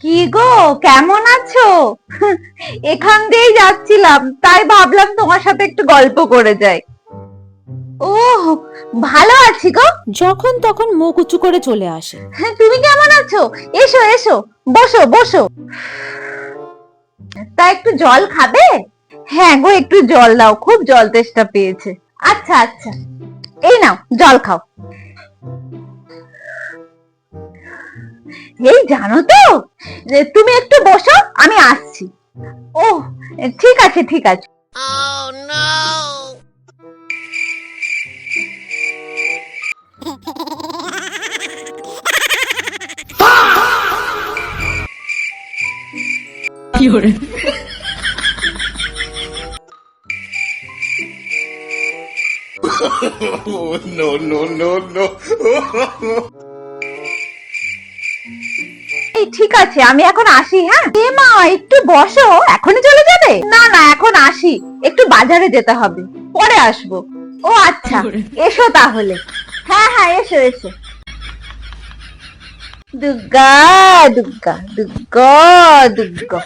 কি গো, কেমন আছো? এখান দিয়েই যাচ্ছিলাম, তাই ভাবলাম তোমার সাথে একটু গল্প করে যাই। ও, ভালো আছি গো। যখন তখন মুখ উঁচু করে চলে আসে। হ্যাঁ, তুমি কেমন আছো? এসো এসো, বসো বসো। তা একটু জল খাবে? হ্যাঁ গো, একটু জল দাও, খুব জল তেষ্টা পেয়েছে। আচ্ছা আচ্ছা, এই নাও জল খাও। এই জানো তো, যে তুমি একটু বসো, আমি আসছি। ও, ঠিক আছে ঠিক আছে। Oh, no, no, no, no. এই ঠিক আছে, আমি এখন আসি। হ্যাঁ এ মা, একটু বসো, এখনই চলে যাবে? না না, এখন আসি, একটু বাজারে যেতে হবে, পরে আসবো। ও আচ্ছা, এসো তাহলে। হ্যাঁ হ্যাঁ, এসো এসো। দুর্গা দুর্গা দুর্গা দুর্গা।